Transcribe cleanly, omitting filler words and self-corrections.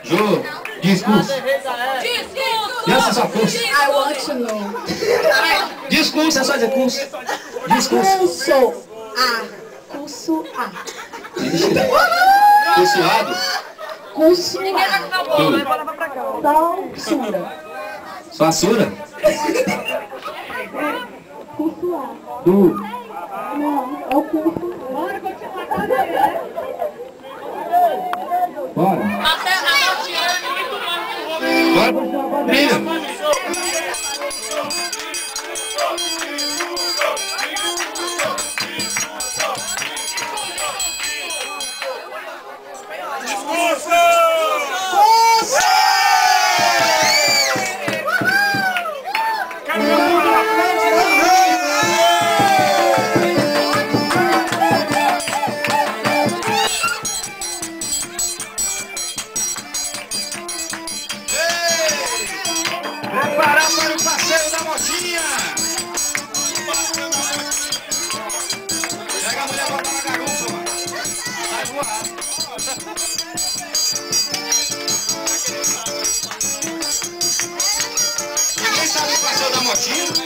Jô, discurso. E essa sua curso? I want to know. Discurso, é só dizer curso. Discurso. Curso A. Cursoado? Curso A. Ninguém vai ficar bom, vai botar pra cá. Sura. Sua sura? Curso A. Do. Não, é o curso. Bora continuar com Bora. Até a Notiane, muito mais que o Rodrigo. Bora continuar com a trilha. Preparar para o passeio da motinha! Pega a mulher, bota na garupa, mano. Vai voar. Ninguém sabe o passeio da motinha?